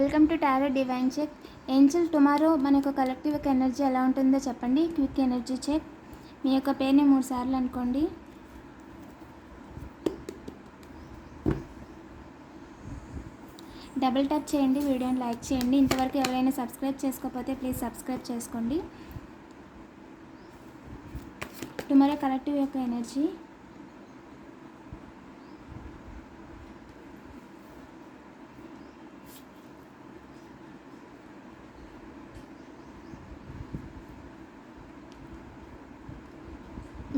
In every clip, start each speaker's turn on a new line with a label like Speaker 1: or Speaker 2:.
Speaker 1: Welcome to tarot divine check. Angel tomorrow మన యొక్క collective యొక్క ఎనర్జీ ఎలా ఉంటుందో చెప్పండి. Quick energy check. మీ యొక్క పేరుని 3 సార్లు అనుకోండి. డబుల్ ట్యాప్ చేయండి, వీడియోని లైక్ చేయండి. ఇంతవరకు ఎవరైనా సబ్స్క్రైబ్ చేసుకోకపోతే ప్లీజ్ సబ్స్క్రైబ్ చేసుకోండి. టుమారో కలెక్టివ్ యొక్క ఎనర్జీ.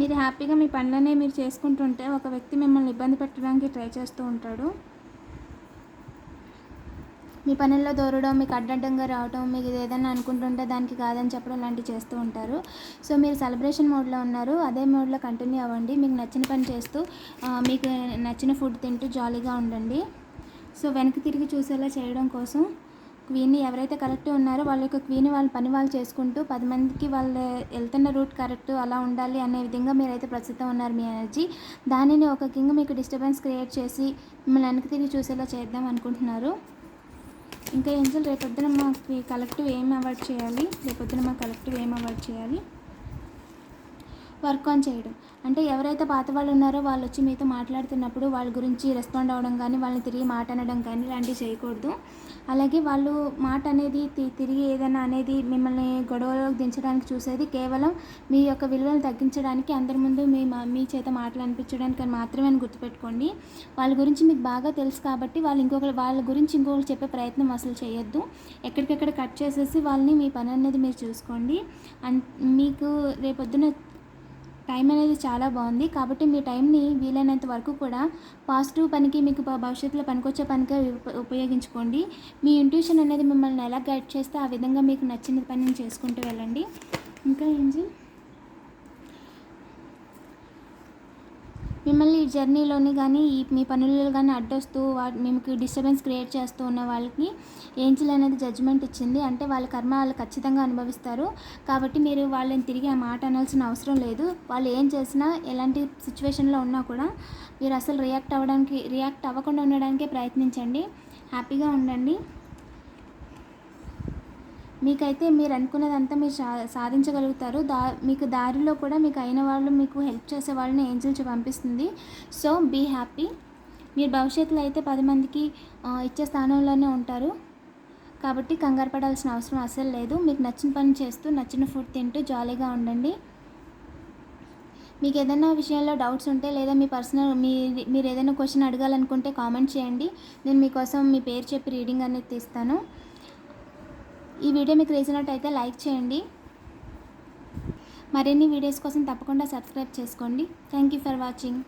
Speaker 1: మీరు హ్యాపీగా మీ పనులనే మీరు చేసుకుంటుంటే ఒక వ్యక్తి మిమ్మల్ని ఇబ్బంది పెట్టడానికి ట్రై చేస్తూ ఉంటాడు. మీ పనుల్లో దూరడం, మీకు అడ్డడ్డంగా రావడం, మీకు ఏదైనా అనుకుంటుంటే దానికి కాదని చెప్పడం లాంటివి చేస్తూ ఉంటారు. సో మీరు సెలబ్రేషన్ మోడ్లో ఉన్నారు, అదే మోడ్లో కంటిన్యూ అవ్వండి. మీకు నచ్చిన పని చేస్తూ మీకు నచ్చిన ఫుడ్ తింటూ జాలీగా ఉండండి. సో వెనక్కి తిరిగి చూసేలా చేయడం కోసం క్వీన్ని ఎవరైతే కరెక్ట్ ఉన్నారో వాళ్ళ యొక్క క్వీన్ వాళ్ళ పని వాళ్ళు చేసుకుంటూ 10 మందికి వాళ్ళు వెళ్తున్న రూట్ కరెక్ట్ అలా ఉండాలి అనే విధంగా మీరైతే ప్రస్తుతం ఉన్నారు. మీ ఎనర్జీ దానిని ఒక కింగ్ మీకు డిస్టర్బెన్స్ క్రియేట్ చేసి మిమ్మల్ని వెనక్కి తిరిగి చూసేలా చేద్దాం అనుకుంటున్నారు. ఇంకా ఏంజల్ రేపొద్దున మా కలెక్టివ్ ఏం అవాయిడ్ చేయాలి? వర్క్ ఆన్ చేయడం. అంటే ఎవరైతే పాత వాళ్ళు ఉన్నారో వాళ్ళు వచ్చి మీతో మాట్లాడుతున్నప్పుడు వాళ్ళ గురించి రెస్పాండ్ అవ్వడం కానీ, వాళ్ళని తిరిగి మాట అనడం కానీ ఇలాంటివి చేయకూడదు. అలాగే వాళ్ళు మాట అనేది తిరిగి ఏదైనా అనేది మిమ్మల్ని గొడవలోకి దించడానికి చూసేది కేవలం మీ యొక్క విలువలు తగ్గించడానికి, అందరి ముందు మీ చేత మాటలు అనిపించడానికి మాత్రమే అని గుర్తుపెట్టుకోండి. వాళ్ళ గురించి మీకు బాగా తెలుసు కాబట్టి వాళ్ళ గురించి ఇంకొకరు చెప్పే ప్రయత్నం అసలు చేయొద్దు. ఎక్కడికెక్కడ కట్ చేసేసి వాళ్ళని మీ పని అనేది మీరు చూసుకోండి. మీకు రేపొద్దున టైం అనేది చాలా బాగుంది కాబట్టి మీ టైంని వీలైనంత వరకు కూడా పాజిటివ్ పనికి, మీకు భవిష్యత్తులో పనికొచ్చే పనిగా ఉపయోగించుకోండి. మీ ఇంట్యూషన్ అనేది మిమ్మల్ని ఎలా గైడ్ చేస్తే ఆ విధంగా మీకు నచ్చిన పనిని చేసుకుంటూ వెళ్ళండి. ఇంకా ఏంజల్ మిమ్మల్ని ఈ జర్నీలోని కానీ మీ పనులలో కానీ అడ్డొస్తూ మీకు డిస్టర్బెన్స్ క్రియేట్ చేస్తూ ఉన్న వాళ్ళకి ఏంజల్ అనేది జడ్జ్మెంట్ ఇచ్చింది. అంటే వాళ్ళ కర్మ వాళ్ళు ఖచ్చితంగా అనుభవిస్తారు. కాబట్టి మీరు వాళ్ళని తిరిగి ఆ మాట అనాల్సిన అవసరం లేదు. వాళ్ళు ఏం చేసినా ఎలాంటి సిచ్యువేషన్లో ఉన్నా కూడా మీరు అసలు రియాక్ట్ అవ్వకుండా ఉండడానికే ప్రయత్నించండి. హ్యాపీగా ఉండండి. మీకైతే మీరు అనుకున్నదంతా మీరు సాధించగలుగుతారు. మీకు దారిలో కూడా మీకు అయిన వాళ్ళు, మీకు హెల్ప్ చేసే వాళ్ళని ఏంజల్స్ పంపిస్తుంది. So be happy. మీరు భవిష్యత్తులో అయితే 10 మందికి ఇచ్చే స్థానంలోనే ఉంటారు. కాబట్టి కంగారు పడాల్సిన అవసరం అసలు లేదు. మీకు నచ్చిన పని చేస్తూ నచ్చిన ఫుడ్ తింటూ జాలీగా ఉండండి. మీకు ఏదైనా విషయంలో డౌట్స్ ఉంటే లేదా మీ పర్సనల్ మీరు ఏదైనా క్వశ్చన్ అడగాలనుకుంటే కామెంట్ చేయండి. నేను మీకోసం మీ పేరు చెప్పి రీడింగ్ అనేది తీస్తాను. ఈ వీడియో మీకు నచ్చినట్టయితే లైక్ చేయండి. మరిన్ని వీడియోస్ కోసం తప్పకుండా సబ్స్క్రైబ్ చేసుకోండి. Thank you for watching.